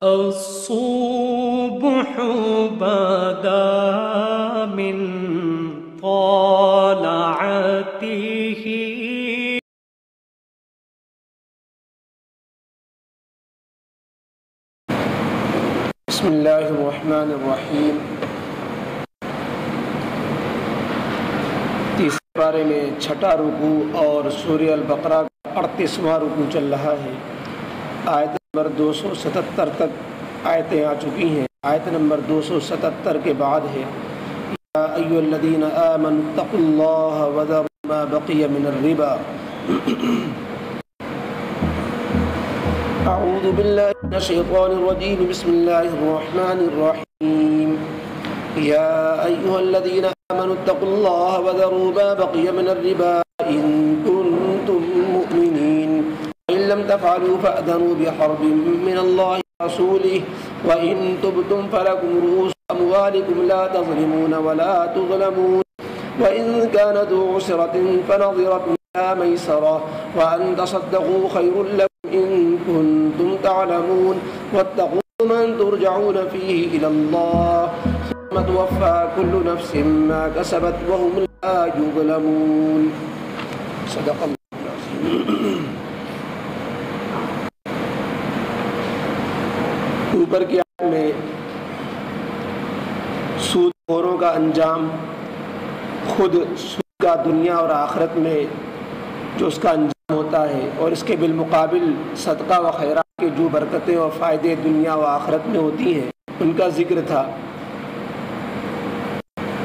الصبح بدا من طلعته بسم اللہ الرحمن الرحیم۔ تیسرے پارے میں چھٹا رکوع اور سورہ البقرہ کا 38واں رکوع چل رہا ہے۔ آیت نمبر 277 تک آیتیں آ چکی ہیں۔ آیت نمبر 277 کے بعد ہے یا ایھا الذین آمنوا اتقوا اللہ وذروا ما بقی من الربا۔ اعوذ باللہ من الشیطان الرجیم، بسم اللہ الرحمن الرحیم۔ یا ایھا الذین آمنوا اتقوا اللہ وذروا ما بقی من الربا ان کنتم مؤمنین وإن لم تفعلوا فأذنوا بحرب من الله ورسوله وإن تبتم فلكم رؤوس أموالكم لا تظلمون ولا تظلمون وإن كان ذو عسرة فنظرة إلى ميسرة وأن تصدقوا خير لكم إن كنتم تعلمون واتقوا من ترجعون فيه إلى الله ثم توفى كل نفس ما كسبت وهم لا يظلمون۔ صدق اللہ العظیم۔ اوپر کی آیت میں سود خوروں کا انجام، خود سود کا دنیا اور آخرت میں جو اس کا انجام ہوتا ہے، اور اس کے بالمقابل صدقہ و خیرات کے جو برکتیں اور فائدے دنیا و آخرت میں ہوتی ہیں ان کا ذکر تھا۔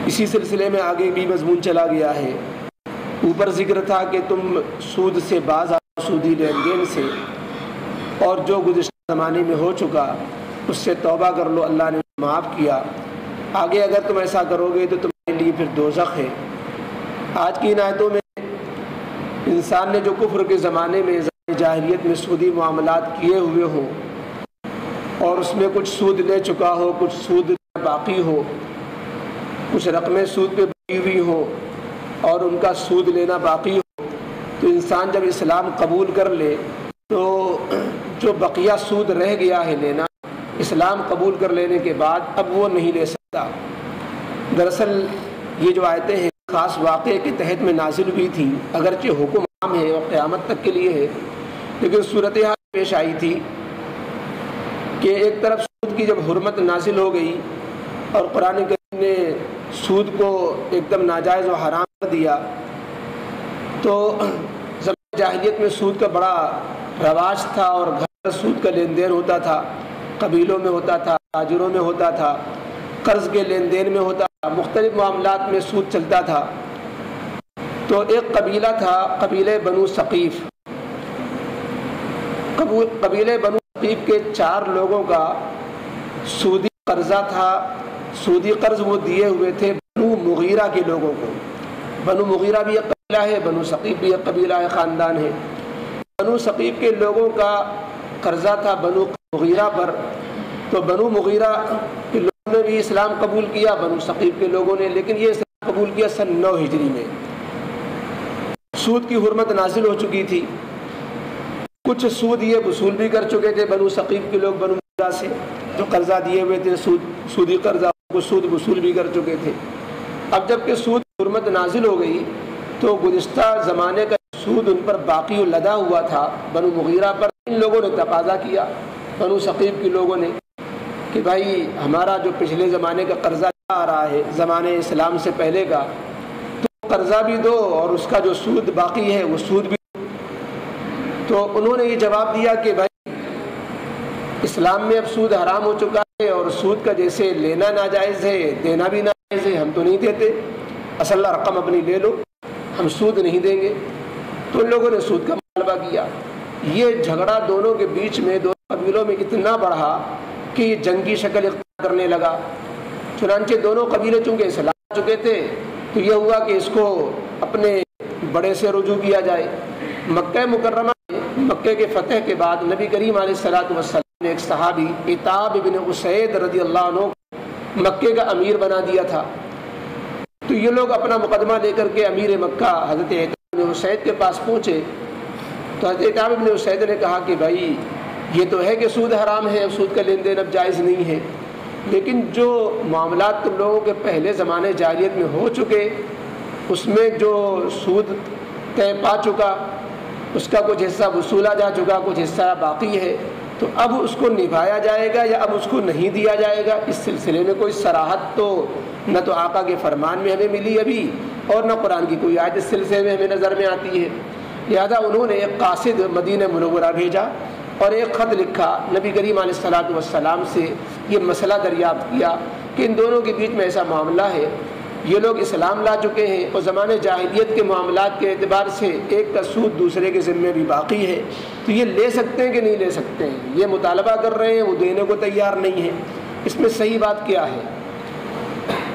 اسی سلسلے میں آگے بھی مضمون چلا گیا ہے۔ اوپر ذکر تھا کہ تم سود سے باز آؤ، سودی لین دین سے، اور جو گزشتہ زمانے میں ہو چکا اس سے توبہ کر لو، اللہ نے معاف کیا۔ آگے اگر تم ایسا کرو گے تو تمہارے لیے پھر دوزخ ہے۔ آج کی ان آیتوں میں انسان نے جو کفر کے زمانے میں جاہلیت میں سودی معاملات کیے ہوئے ہوں اور اس میں کچھ سود لے چکا ہو، کچھ سود باقی ہو، کچھ رقمیں سود پہ بڑھی ہوئی ہوں اور ان کا سود لینا باقی ہو، تو انسان جب اسلام قبول کر لے تو جو بقیہ سود رہ گیا ہے لینا، اسلام قبول کر لینے کے بعد اب وہ نہیں لے سکتا۔ دراصل یہ جو آیتیں ہیں خاص واقعے کے تحت میں نازل ہوئی تھی، اگرچہ حکم عام ہے اور قیامت تک کے لیے ہے، لیکن صورتحال پیش آئی تھی کہ ایک طرف سود کی جب حرمت نازل ہو گئی اور قرآن کریم نے سود کو ایک دم ناجائز و حرام کر دیا، تو جاہلیت میں سود کا بڑا رواج تھا اور گھر سود کا لین دین ہوتا تھا، قبیلوں میں ہوتا تھا، تاجروں میں ہوتا تھا، قرض کے لین دین میں ہوتا تھا، مختلف معاملات میں سود چلتا تھا۔ تو ایک قبیلہ تھا، قبیلہ بنو ثقیف۔ قبیلہ بنو ثقیف کے 4 لوگوں کا سودی قرضہ تھا۔ سودی قرض وہ دیے ہوئے تھے بنو مغیرہ کے لوگوں کو۔ بنو مغیرہ بھی ایک قبیلہ ہے، بنو ثقیف بھی ایک قبیلہ ہے، خاندان ہے۔ بنو ثقیف کے لوگوں کا قرضہ تھا بنو مغیرہ پر، تو بنو مغیرہ کے لوگوں نے بھی اسلام قبول کیا، بنو ثقیف کے لوگوں نے، لیکن یہ اسلام قبول کیا سن 9 ہجری میں۔ سود کی حرمت نازل ہو چکی تھی، کچھ سود یہ وصول بھی کر چکے تھے بنو ثقیف کے لوگ بنو مغیرہ سے، جو قرضہ دیے ہوئے تھے سودی قرضہ، وہ سود وصول بھی کر چکے تھے۔ اب جب کہ سود کی حرمت نازل ہو گئی تو گزشتہ زمانے کا سود ان پر باقی و لدا ہوا تھا بنو مغیرہ پر، ان لوگوں نے تقاضا کیا، بنو ثقیف کے لوگوں نے، کہ بھائی ہمارا جو پچھلے زمانے کا قرضہ آ رہا ہے زمانے اسلام سے پہلے کا، تو قرضہ بھی دو اور اس کا جو سود باقی ہے وہ سود بھی دو۔ تو انہوں نے یہ جواب دیا کہ بھائی اسلام میں اب سود حرام ہو چکا ہے، اور سود کا جیسے لینا ناجائز ہے دینا بھی ناجائز ہے، ہم تو نہیں دیتے، اصل رقم اپنی لے لو، ہم سود نہیں دیں گے۔ تو ان لوگوں نے سود کا مطالبہ کیا۔ یہ جھگڑا دونوں کے بیچ میں، دونوں قبیلوں میں اتنا بڑھا کہ یہ جنگی شکل اختیار کرنے لگا۔ چنانچہ دونوں قبیلے چونکہ اسلام آ چکے تھے تو یہ ہوا کہ اس کو اپنے بڑے سے رجوع کیا جائے۔ مکہ مکرمہ مکہ کے فتح کے بعد نبی کریم علیہ السلام نے ایک صحابی عتاب بن اسید رضی اللہ عنہ مکے کا امیر بنا دیا تھا۔ تو یہ لوگ اپنا مقدمہ لے کر کے امیر مکہ حضرت عتاب بن اسید کے پاس پہنچے، تو حضرت عتاب بن اسید نے کہا کہ بھائی یہ تو ہے کہ سود حرام ہے، سود کا لین دین اب جائز نہیں ہے، لیکن جو معاملات تم لوگوں کے پہلے زمانے جاہلیت میں ہو چکے اس میں جو سود طے پا چکا، اس کا کچھ حصہ وصولا جا چکا، کچھ حصہ باقی ہے، تو اب اس کو نبھایا جائے گا یا اب اس کو نہیں دیا جائے گا، اس سلسلے میں کوئی صراحت تو نہ تو آقا کے فرمان میں ہمیں ملی ابھی اور نہ قرآن کی کوئی آیت اس سلسلے میں ہمیں نظر میں آتی ہے۔ لہذا انہوں نے ایک قاصد مدینہ منورہ بھیجا اور ایک خط لکھا، نبی کریم علیہ الصلوۃ والسلام سے یہ مسئلہ دریافت کیا کہ ان دونوں کے بیچ میں ایسا معاملہ ہے، یہ لوگ اسلام لا چکے ہیں اور زمانے جاہلیت کے معاملات کے اعتبار سے ایک کا سود دوسرے کے ذمے بھی باقی ہے، تو یہ لے سکتے ہیں کہ نہیں لے سکتے ہیں؟ یہ مطالبہ کر رہے ہیں، وہ دینے کو تیار نہیں ہے، اس میں صحیح بات کیا ہے؟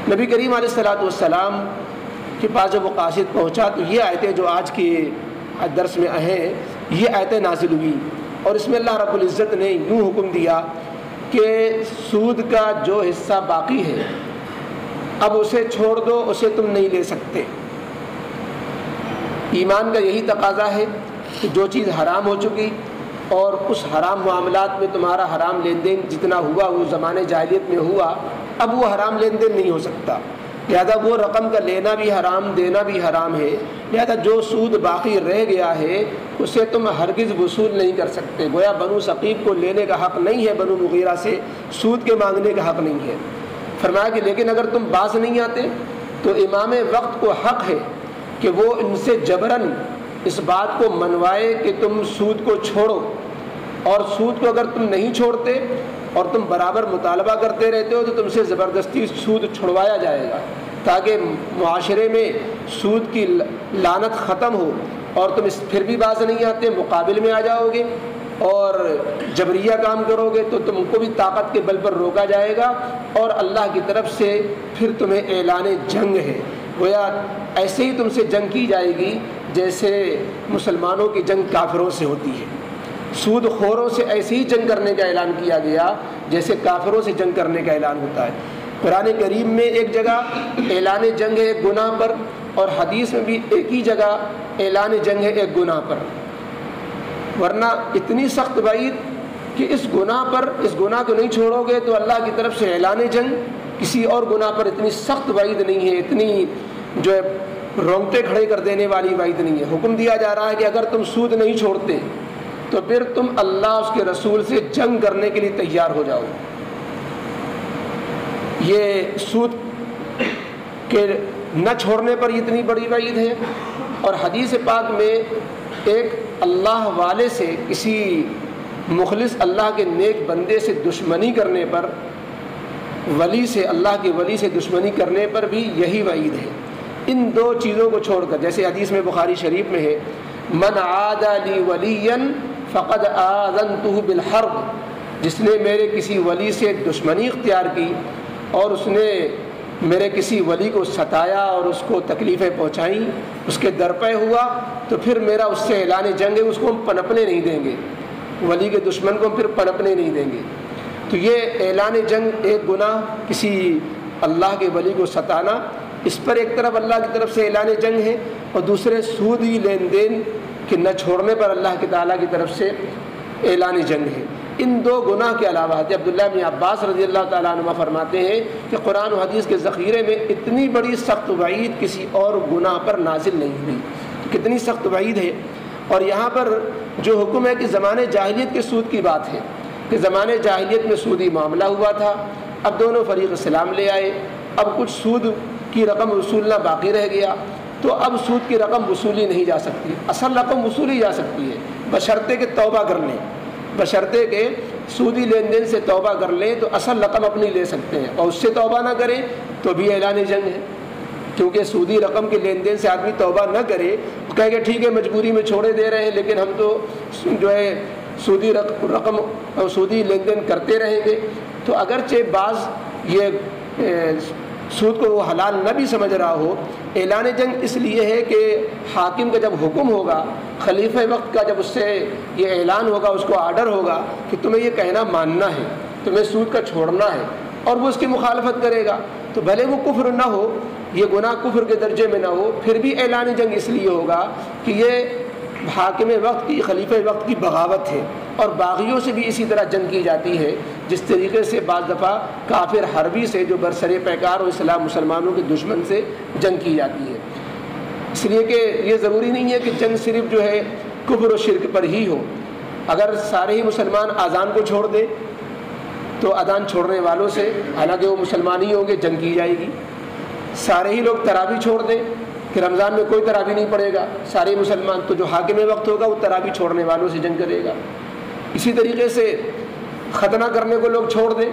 نبی کریم علیہ الصلوۃ والسلام کے پاس جب وہ قاصد پہنچا تو یہ آیتیں جو آج کے درس میں ہیں یہ آیتیں نازل ہوئی، اور اس میں اللہ رب العزت نے یوں حکم دیا کہ سود کا جو حصہ باقی ہے اب اسے چھوڑ دو، اسے تم نہیں لے سکتے۔ ایمان کا یہی تقاضا ہے کہ جو چیز حرام ہو چکی اور اس حرام معاملات میں تمہارا حرام لین دین جتنا ہوا وہ زمانے جاہلیت میں ہوا، اب وہ حرام لین دین نہیں ہو سکتا، لہذا وہ رقم کا لینا بھی حرام، دینا بھی حرام ہے، لہذا جو سود باقی رہ گیا ہے اسے تم ہرگز وصول نہیں کر سکتے۔ گویا بنو ثقیف کو لینے کا حق نہیں ہے، بنو مغیرہ سے سود کے مانگنے کا حق نہیں ہے۔ فرمایا کہ لیکن اگر تم باز نہیں آتے تو امام وقت کو حق ہے کہ وہ ان سے جبراً اس بات کو منوائے کہ تم سود کو چھوڑو، اور سود کو اگر تم نہیں چھوڑتے اور تم برابر مطالبہ کرتے رہتے ہو تو تم سے زبردستی سود چھڑوایا جائے گا، تاکہ معاشرے میں سود کی لعنت ختم ہو، اور تم پھر بھی باز نہیں آتے، مقابل میں آ جاؤ گے اور جبریہ کام کرو گے تو تم کو بھی طاقت کے بل پر روکا جائے گا، اور اللہ کی طرف سے پھر تمہیں اعلان جنگ ہے۔ گویا ایسے ہی تم سے جنگ کی جائے گی جیسے مسلمانوں کی جنگ کافروں سے ہوتی ہے، سود خوروں سے ایسے ہی جنگ کرنے کا اعلان کیا گیا جیسے کافروں سے جنگ کرنے کا اعلان ہوتا ہے۔ قرآن کریم میں ایک جگہ اعلان جنگ ہے ایک گناہ پر، اور حدیث میں بھی ایک ہی جگہ اعلان جنگ ہے ایک گناہ پر، ورنہ اتنی سخت وعید کہ اس گناہ پر، اس گناہ کو نہیں چھوڑو گے تو اللہ کی طرف سے اعلان جنگ، کسی اور گناہ پر اتنی سخت وعید نہیں ہے، اتنی جو ہے رونگٹے کھڑے کر دینے والی وعید نہیں ہے۔ حکم دیا جا رہا ہے کہ اگر تم سود نہیں چھوڑتے تو پھر تم اللہ اس کے رسول سے جنگ کرنے کے لیے تیار ہو جاؤ۔ یہ سود کے نہ چھوڑنے پر اتنی بڑی وعید ہے، اور حدیث پاک میں ایک اللہ والے سے، کسی مخلص اللہ کے نیک بندے سے دشمنی کرنے پر، ولی سے، اللہ کے ولی سے دشمنی کرنے پر بھی یہی وعید ہے۔ ان دو چیزوں کو چھوڑ کر، جیسے حدیث میں بخاری شریف میں ہے، من عاد لی ولیا فقد آذنتہ بالحرب، جس نے میرے کسی ولی سے دشمنی اختیار کی اور اس نے میرے کسی ولی کو ستایا اور اس کو تکلیفیں پہنچائیں، اس کے درپے ہوا، تو پھر میرا اس سے اعلان جنگ ہے، اس کو ہم پنپنے نہیں دیں گے، ولی کے دشمن کو ہم پھر پنپنے نہیں دیں گے۔ تو یہ اعلان جنگ ایک گناہ، کسی اللہ کے ولی کو ستانا، اس پر ایک طرف اللہ کی طرف سے اعلان جنگ ہے، اور دوسرے سودی لین دین کے نہ چھوڑنے پر اللہ کی تعالیٰ کی طرف سے اعلان جنگ ہے۔ ان دو گناہ کے علاوہ حضرت عبداللہ بن عباس رضی اللہ تعالیٰ عنہ فرماتے ہیں کہ قرآن و حدیث کے ذخیرے میں اتنی بڑی سخت وعید کسی اور گناہ پر نازل نہیں ہوئی۔ کتنی سخت وعید ہے، اور یہاں پر جو حکم ہے کہ زمانے جاہلیت کے سود کی بات ہے، کہ زمانے جاہلیت میں سودی معاملہ ہوا تھا، اب دونوں فریق اسلام لے آئے، اب کچھ سود کی رقم وصولنا باقی رہ گیا، تو اب سود کی رقم وصولی نہیں جا سکتی، اصل رقم وصولی جا سکتی ہے بشرطے کہ توبہ کر لیں، بشرطے کہ سودی لین دین سے توبہ کر لیں تو اصل رقم اپنی لے سکتے ہیں، اور اس سے توبہ نہ کریں تو بھی اعلان جنگ ہے، کیونکہ سودی رقم کے لین دین سے آدمی توبہ نہ کرے، کہے کہ ٹھیک ہے مجبوری میں چھوڑے دے رہے ہیں لیکن ہم تو جو ہے سودی رقم اور سودی لین دین کرتے رہیں گے، تو اگرچہ بعض یہ سود کو وہ حلال نہ بھی سمجھ رہا ہو، اعلان جنگ اس لیے ہے کہ حاکم کا جب حکم ہوگا، خلیفہ وقت کا جب اس سے یہ اعلان ہوگا، اس کو آرڈر ہوگا کہ تمہیں یہ کہنا ماننا ہے، تمہیں سود کا چھوڑنا ہے، اور وہ اس کی مخالفت کرے گا، تو بھلے وہ کفر نہ ہو، یہ گناہ کفر کے درجے میں نہ ہو، پھر بھی اعلان جنگ اس لیے ہوگا کہ یہ حاکم وقت کی، خلیفہ وقت کی بغاوت ہے، اور باغیوں سے بھی اسی طرح جنگ کی جاتی ہے، جس طریقے سے بعض دفعہ کافر حربی سے جو برسر پیکار و اسلام مسلمانوں کے دشمن سے جنگ کی جاتی ہے۔ اس لیے کہ یہ ضروری نہیں ہے کہ جنگ صرف جو ہے کفر و شرک پر ہی ہو۔ اگر سارے ہی مسلمان اذان کو چھوڑ دیں تو اذان چھوڑنے والوں سے، حالانکہ وہ مسلمان ہی ہوں گے، جنگ کی جائے گی۔ سارے ہی لوگ تراویح چھوڑ دیں کہ رمضان میں کوئی تراویح نہیں پڑھے گا سارے مسلمان، تو جو حاکم وقت ہوگا وہ تراویح چھوڑنے والوں سے جنگ کرے گا۔ اسی طریقے سے ختنہ کرنے کو لوگ چھوڑ دیں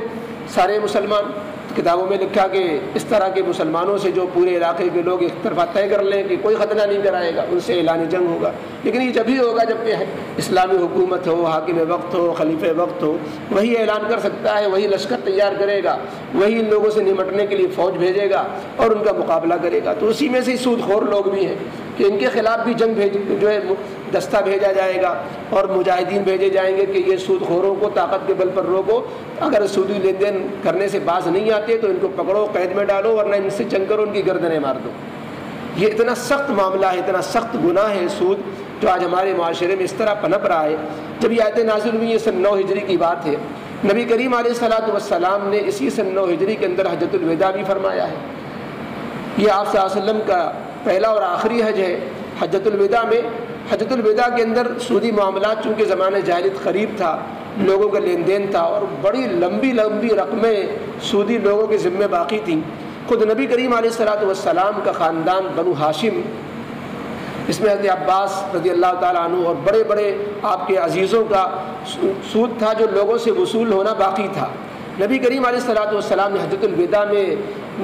سارے مسلمان، کتابوں میں لکھا کہ اس طرح کے مسلمانوں سے جو پورے علاقے کے لوگ ایک طرفہ طے کر لیں کہ کوئی ختنہ نہیں کرائے گا، ان سے اعلان جنگ ہوگا۔ لیکن یہ جبھی ہوگا جب کہ اسلامی حکومت ہو، حاکم وقت ہو، خلیفہ وقت ہو، وہی اعلان کر سکتا ہے، وہی لشکر تیار کرے گا، وہی ان لوگوں سے نمٹنے کے لیے فوج بھیجے گا اور ان کا مقابلہ کرے گا۔ تو اسی میں سے سود خور لوگ بھی ہیں کہ ان کے خلاف بھی جنگ جو ہے دستہ بھیجا جائے گا اور مجاہدین بھیجے جائیں گے کہ یہ سود خوروں کو طاقت کے بل پر روکو، اگر سودی لین دین کرنے سے باز نہیں آتے تو ان کو پکڑو، قید میں ڈالو، ورنہ ان سے جنگ کرو، ان کی گردنیں مار دو۔ یہ اتنا سخت معاملہ ہے، اتنا سخت گناہ ہے سود، جو آج ہمارے معاشرے میں اس طرح پنپ رہا ہے۔ جب یہ آیتیں نازل ہوئی، یہ سن 9 ہجری کی بات ہے، نبی کریم علیہ الصلوۃ والسلام نے اسی سن 9 ہجری کے اندر حجۃ الوداع بھی فرمایا ہے۔ یہ آپ صلی اللہ علیہ وسلم کا پہلا اور آخری حج ہے۔ حجۃ الوداع میں، حجۃ الوداع کے اندر سودی معاملات چونکہ زمانہ جاہلیت قریب تھا، لوگوں کا لین دین تھا اور بڑی لمبی لمبی رقمیں سودی لوگوں کے ذمے باقی تھیں۔ خود نبی کریم علیہ الصلوۃ والسلام کا خاندان بنو ہاشم، اس میں حضرت عباس رضی اللہ تعالیٰ عنہ اور بڑے بڑے آپ کے عزیزوں کا سود تھا جو لوگوں سے وصول ہونا باقی تھا۔ نبی کریم علیہ الصلوۃ والسلام نے حجۃ الوداع میں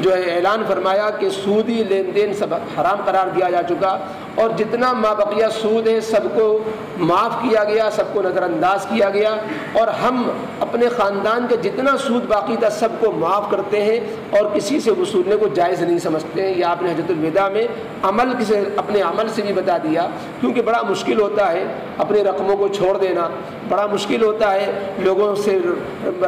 جو ہے اعلان فرمایا کہ سودی لین دین سب حرام قرار دیا جا چکا، اور جتنا ما بقیہ سود ہے سب کو معاف کیا گیا، سب کو نظر انداز کیا گیا، اور ہم اپنے خاندان کا جتنا سود باقی تھا سب کو معاف کرتے ہیں اور کسی سے وصولنے کو جائز نہیں سمجھتے ہیں۔ یہ آپ نے حجۃ الوداع میں اپنے عمل سے بھی بتا دیا، کیونکہ بڑا مشکل ہوتا ہے اپنے رقموں کو چھوڑ دینا، بڑا مشکل ہوتا ہے لوگوں سے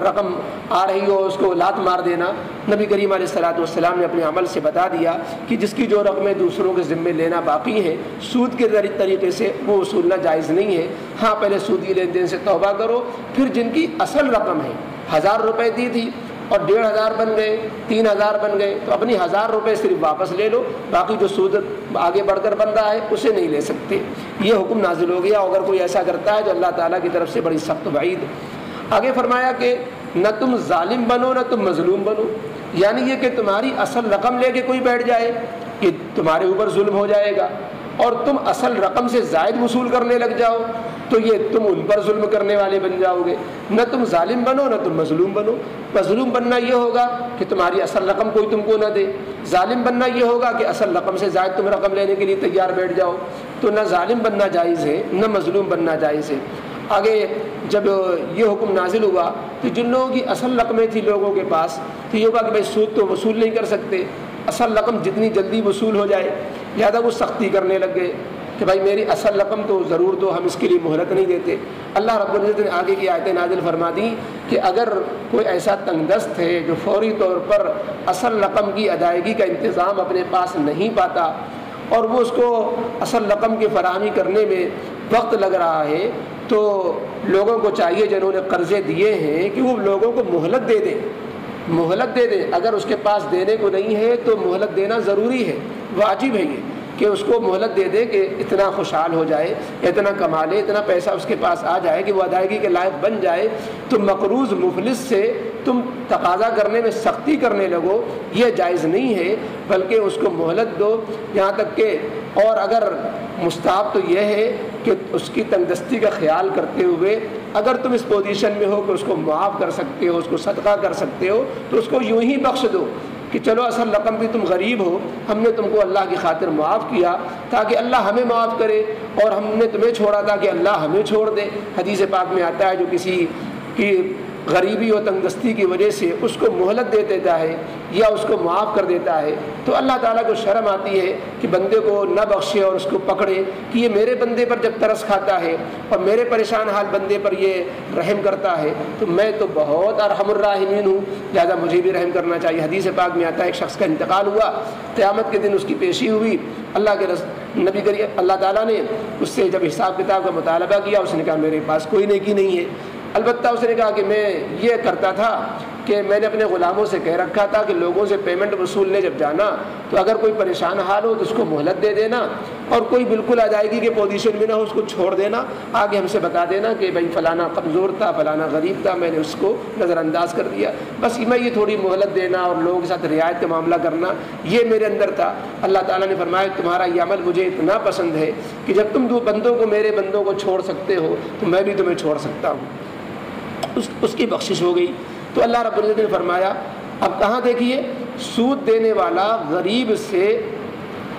رقم آ رہی ہو اس کو لات مار دینا۔ نبی کریم علیہ الصلوۃ والسلام نے اپنے عمل سے بتا دیا کہ جس کی جو رقمیں دوسروں کے ذمے لینا باقی ہیں سود کے طریقے سے وہ وصولنا جائز نہیں ہے۔ ہاں، پہلے سودی لین دین سے توبہ کرو، پھر جن کی اصل رقم ہے 1000 روپے دی تھی اور 1500 بن گئے، 3000 بن گئے، تو اپنی 1000 روپے صرف واپس لے لو، باقی جو سود آگے بڑھ کر بن رہا ہے اسے نہیں لے سکتے۔ یہ حکم نازل ہو گیا۔ اگر کوئی ایسا کرتا ہے تو اللہ تعالیٰ کی طرف سے بڑی سخت وعید۔ آگے فرمایا کہ نہ تم ظالم بنو نہ تم مظلوم بنو، یعنی یہ کہ تمہاری اصل رقم لے کے کوئی بیٹھ جائے کہ تمہارے اوپر ظلم ہو جائے گا، اور تم اصل رقم سے زائد وصول کرنے لگ جاؤ تو یہ تم ان پر ظلم کرنے والے بن جاؤ گے۔ نہ تم ظالم بنو نہ تم مظلوم بنو۔ مظلوم بننا یہ ہوگا کہ تمہاری اصل رقم کوئی تم کو نہ دے، ظالم بننا یہ ہوگا کہ اصل رقم سے زائد تم رقم لینے کے لیے تیار بیٹھ جاؤ۔ تو نہ ظالم بننا جائز ہے نہ مظلوم بننا جائز ہے۔ آگے جب یہ حکم نازل ہوا تو جن لوگوں کی اصل رقمیں تھیں لوگوں کے پاس، تو یہ ہوگا کہ بھائی سود تو وصول نہیں کر سکتے، اصل رقم جتنی جلدی وصول ہو جائے، لہٰذا وہ سختی کرنے لگ گئے کہ بھائی میری اصل رقم تو ضرور دو، ہم اس کے لیے مہلت نہیں دیتے۔ اللہ رب العزت نے آگے کی آیتیں نازل فرما دی کہ اگر کوئی ایسا تنگ دست ہے جو فوری طور پر اصل رقم کی ادائیگی کا انتظام اپنے پاس نہیں پاتا اور وہ اس کو اصل رقم کی فراہمی کرنے میں وقت لگ رہا ہے، تو لوگوں کو چاہیے جنہوں نے قرضے دیے ہیں کہ وہ لوگوں کو مہلت دے دیں، مہلت دے دیں۔ اگر اس کے پاس دینے کو نہیں ہے تو مہلت دینا ضروری ہے، واجب ہے یہ کہ اس کو مہلت دے دے کہ اتنا خوشحال ہو جائے، اتنا کما لے، اتنا پیسہ اس کے پاس آ جائے کہ وہ ادائیگی کے لائق بن جائے۔ تو مقروض مفلس سے تم تقاضا کرنے میں سختی کرنے لگو، یہ جائز نہیں ہے، بلکہ اس کو مہلت دو یہاں تک کہ، اور اگر مستحب تو یہ ہے کہ اس کی تنگدستی کا خیال کرتے ہوئے اگر تم اس پوزیشن میں ہو کہ اس کو معاف کر سکتے ہو، اس کو صدقہ کر سکتے ہو، تو اس کو یوں ہی بخش دو کہ چلو اصل رقم بھی تم غریب ہو، ہم نے تم کو اللہ کی خاطر معاف کیا تاکہ اللہ ہمیں معاف کرے، اور ہم نے تمہیں چھوڑا تھا کہ اللہ ہمیں چھوڑ دے۔ حدیث پاک میں آتا ہے جو کسی کی غریبی و تنگدستی کی وجہ سے اس کو مہلت دے دیتا ہے یا اس کو معاف کر دیتا ہے تو اللہ تعالیٰ کو شرم آتی ہے کہ بندے کو نہ بخشے اور اس کو پکڑے کہ یہ میرے بندے پر جب ترس کھاتا ہے اور میرے پریشان حال بندے پر یہ رحم کرتا ہے تو میں تو بہت ارحم الراحمین ہوں، لہٰذا مجھے بھی رحم کرنا چاہیے۔ حدیث پاک میں آتا ہے ایک شخص کا انتقال ہوا، قیامت کے دن اس کی پیشی ہوئی، اللہ کے نبی کریم اللہ تعالیٰ نے اس سے جب حساب کتاب کا مطالبہ کیا، اس نے کہا میرے پاس کوئی نیکی نہیں ہے، البتہ اس نے کہا کہ میں یہ کرتا تھا کہ میں نے اپنے غلاموں سے کہہ رکھا تھا کہ لوگوں سے پیمنٹ وصولنے جب جانا تو اگر کوئی پریشان حال ہو تو اس کو مہلت دے دینا، اور کوئی بالکل ادائیگی کے پوزیشن میں نہ ہو اس کو چھوڑ دینا، آگے ہم سے بتا دینا کہ بھائی فلانا کمزور تھا، فلانا غریب تھا، میں نے اس کو نظر انداز کر دیا، بس میں یہ تھوڑی مہلت دینا اور لوگوں کے ساتھ رعایت کا معاملہ کرنا یہ میرے اندر تھا۔ اللہ تعالیٰ نے فرمایا تمہارا یہ عمل مجھے اتنا پسند ہے کہ جب تم دو بندوں کو میرے بندوں کو چھوڑ سکتے ہو تو میں بھی تمہیں چھوڑ سکتا ہوں۔ اس کی بخشش ہو گئی۔ تو اللہ رب العزت نے فرمایا اب کہاں دیکھیے، سود دینے والا غریب سے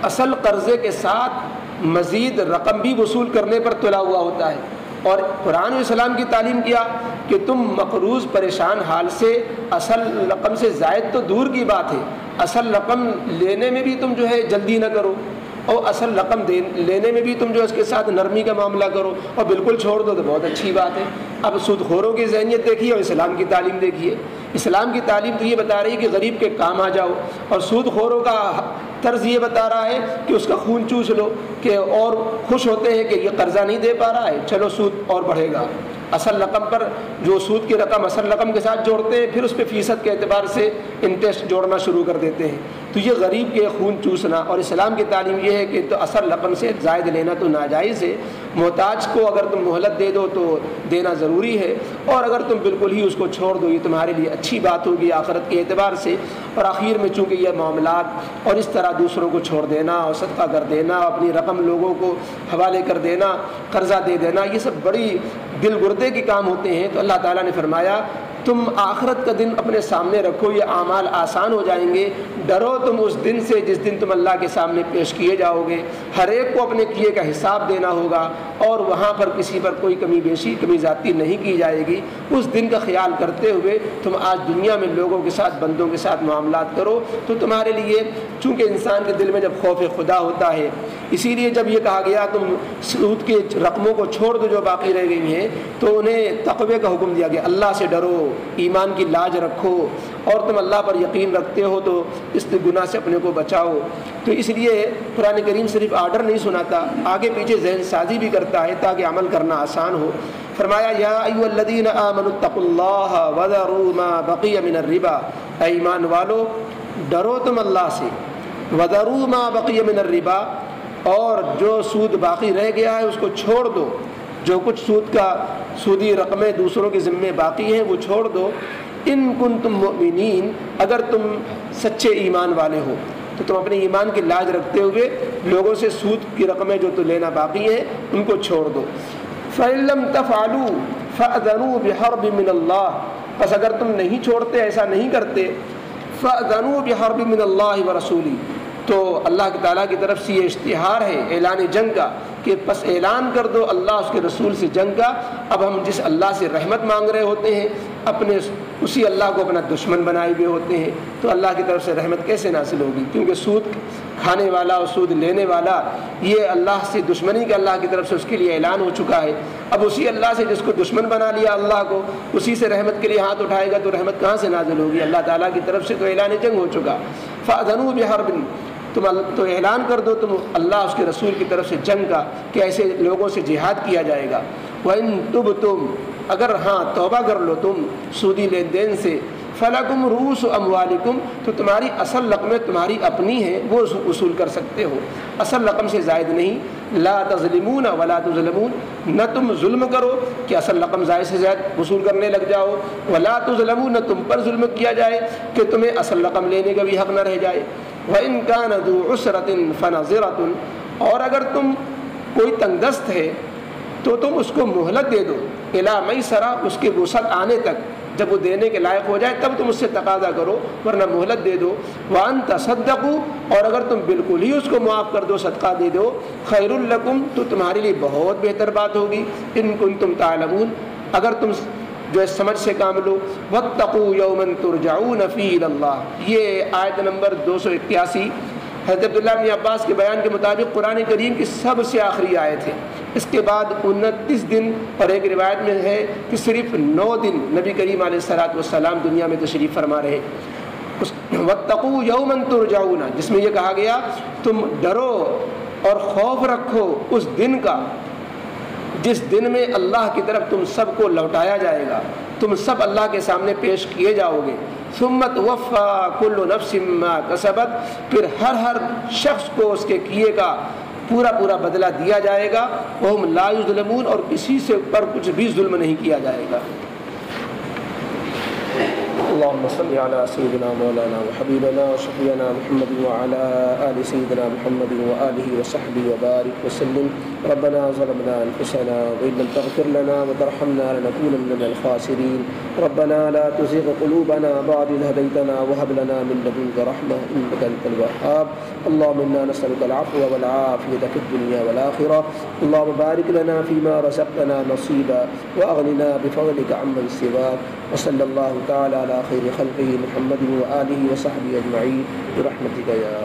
اصل قرضے کے ساتھ مزید رقم بھی وصول کرنے پر تلا ہوا ہوتا ہے، اور قرآن و اسلام کی تعلیم کیا کہ تم مقروض پریشان حال سے اصل رقم سے زائد تو دور کی بات ہے، اصل رقم لینے میں بھی تم جو ہے جلدی نہ کرو، اور اصل رقم لینے میں بھی تم جو اس کے ساتھ نرمی کا معاملہ کرو، اور بالکل چھوڑ دو تو بہت اچھی بات ہے۔ اب سود خوروں کی ذہنیت دیکھیے اور اسلام کی تعلیم دیکھیے۔ اسلام کی تعلیم تو یہ بتا رہی ہے کہ غریب کے کام آ جاؤ، اور سود خوروں کا طرز یہ بتا رہا ہے کہ اس کا خون چوس لو، کہ اور خوش ہوتے ہیں کہ یہ قرضہ نہیں دے پا رہا ہے، چلو سود اور بڑھے گا۔ اصل رقم پر جو سود کی رقم اصل رقم کے ساتھ جوڑتے ہیں، پھر اس پہ فیصد کے اعتبار سے انٹرسٹ جوڑنا شروع کر دیتے ہیں، تو یہ غریب کے خون چوسنا۔ اور اسلام کی تعلیم یہ ہے کہ تو اصل رقم سے زائد لینا تو ناجائز ہے، محتاج کو اگر تم مہلت دے دو تو دینا ضروری ہے، اور اگر تم بالکل ہی اس کو چھوڑ دو یہ تمہارے لیے اچھی بات ہوگی آخرت کے اعتبار سے۔ اور آخر میں چونکہ یہ معاملات اور اس طرح دوسروں کو چھوڑ دینا اور صدقہ کر دینا، اپنی رقم لوگوں کو حوالے کر دینا، قرضہ دے دینا، یہ سب بڑی دل گردے کے کام ہوتے ہیں، تو اللہ تعالیٰ نے فرمایا تم آخرت کا دن اپنے سامنے رکھو، یہ اعمال آسان ہو جائیں گے، ڈرو تم اس دن سے جس دن تم اللہ کے سامنے پیش کیے جاؤ گے، ہر ایک کو اپنے کیے کا حساب دینا ہوگا، اور وہاں پر کسی پر کوئی کمی بیشی کمی زیادتی نہیں کی جائے گی۔ اس دن کا خیال کرتے ہوئے تم آج دنیا میں لوگوں کے ساتھ بندوں کے ساتھ معاملات کرو، تو تمہارے لیے چونکہ انسان کے دل میں جب خوف خدا ہوتا ہے، اسی لیے جب یہ کہا گیا تم سود کے رقموں کو چھوڑ دو جو باقی رہ گئی ہیں، تو انہیں تقوی کا حکم دیا گیا، اللہ سے ڈرو، ایمان کی لاج رکھو، اور تم اللہ پر یقین رکھتے ہو تو اس گناہ سے اپنے کو بچاؤ۔ تو اس لیے قرآن کریم صرف آرڈر نہیں سناتا، آگے پیچھے ذہن سازی بھی کرتا ہے تاکہ عمل کرنا آسان ہو۔ فرمایا یا ایھا الذین آمنوا اتقوا اللہ وذروا ما بقی من الربا، اے ایمان والو ڈرو تم اللہ سے، وذروا ما بقی من الربا، اور جو سود باقی رہ گیا ہے اس کو چھوڑ دو، جو کچھ سودی رقمیں دوسروں کے ذمے باقی ہیں وہ چھوڑ دو، ان کنتم مؤمنین، اگر تم سچے ایمان والے ہو تو تم اپنے ایمان کی لاج رکھتے ہوئے لوگوں سے سود کی رقمیں جو تو لینا باقی ہیں ان کو چھوڑ دو۔ فَإِن لَّمْ تَفْعَلُوا فَأْذَنُوا بِحَرْبٍ مِّنَ اللَّهِ، پس اگر تم نہیں چھوڑتے، ایسا نہیں کرتے، فَأْذَنُوا بِحَرْبٍ مِّنَ اللَّهِ وَرَسُولِهِ، تو اللہ تعالیٰ کی طرف سے یہ اشتہار ہے اعلان جنگ کا کہ پس اعلان کر دو اللہ اس کے رسول سے جنگ کا۔ اب ہم جس اللہ سے رحمت مانگ رہے ہوتے ہیں اپنے اسی اللہ کو اپنا دشمن بنائے ہوئے ہوتے ہیں، تو اللہ کی طرف سے رحمت کیسے حاصل ہوگی؟ کیونکہ سود کھانے والا اور سود لینے والا یہ اللہ سے دشمنی کا اللہ کی طرف سے اس کے لیے اعلان ہو چکا ہے۔ اب اسی اللہ سے جس کو دشمن بنا لیا اللہ کو، اسی سے رحمت کے لیے ہاتھ اٹھائے گا تو رحمت کہاں سے نازل ہوگی؟ اللہ تعالیٰ کی طرف سے تو اعلان جنگ ہو چکا۔ فَأَذَنُوا بِحَرْبٍ، تم تو اعلان کر دو تم اللہ اس کے رسول کی طرف سے جنگ کا کہ ایسے لوگوں سے جہاد کیا جائے گا۔ وَإِن تُبْتُمْ، اگر ہاں توبہ کر لو تم سودی لین دین سے، فَلَكُمْ رُؤُوسُ أَمْوَالِكُمْ، تو تمہاری اصل رقمیں تمہاری اپنی ہیں وہ وصول کر سکتے ہو، اصل رقم سے زائد نہیں۔ لا تظلمون ولا تظلمون، نہ تم ظلم کرو کہ اصل رقم زائد سے زائد وصول کرنے لگ جاؤ، ولا تظلمون، نہ تم پر ظلم کیا جائے کہ تمہیں اصل رقم لینے کا بھی حق نہ رہ جائے۔ وَإِن كَانَ ذُو عُسْرَةٍ فَنَظِرَةٌ، اور اگر تم کوئی تنگ دست ہے تو تم اس کو مہلت دے دو، اِلیٰ مَیسَرَہ، اس کے وسعت آنے تک، جب وہ دینے کے لائق ہو جائے تب تم اس سے تقاضا کرو، ورنہ مہلت دے دو۔ وَأَن تَصَدَّقُوا، اور اگر تم بالکل ہی اس کو معاف کر دو، صدقہ دے دو، خَيْرٌ لَكُمْ، تو تمہارے لیے بہت بہتر بات ہوگی۔ إِن كُنتُمْ تَعْلَمُونَ، اگر تم جو اس سمجھ سے کام لو. واتقوا یوما ترجعون فیہ الی اللہ. یہ آیت نمبر 281 حضرت عبداللہ بن عباس کے بیان کے مطابق قرآن کریم کی سب سے آخری آیت ہے. اس کے بعد 29 دن اور ایک روایت میں ہے کہ صرف 9 دن نبی کریم علیہ الصلوۃ والسلام دنیا میں تشریف فرما رہے. واتقوا یوما ترجعون، جس میں یہ کہا گیا تم ڈرو اور خوف رکھو اس دن کا جس دن میں اللہ کی طرف تم سب کو لوٹایا جائے گا، تم سب اللہ کے سامنے پیش کیے جاؤ گے. ثم توفی کل نفس ما کسبت، پھر ہر شخص کو اس کے کیے کا پورا بدلہ دیا جائے گا. وہم لا یظلمون، اور کسی سے پر کچھ بھی ظلم نہیں کیا جائے گا. اللهم صل على سيدنا مولانا وحبيبنا وشفيعنا محمد وعلى آل سيدنا محمد وآله وصحبه وبارك وسلم. ربنا ظلمنا أنفسنا وإن لم تغفر لنا وترحمنا لنكونن من الخاسرين. ربنا لا تزغ قلوبنا بعد إذ هديتنا وهب لنا من لدنك رحمة إنك أنت الوهاب. اللهم إنا نسألك العفو والعافية في الدنيا والآخرة. اللهم بارك لنا فيما رزقتنا نصيبا وأغننا بفضلك عمن سواك. وصلى الله تعالى على خير خلقه محمد وآله وصحبه أجمعين برحمتك يا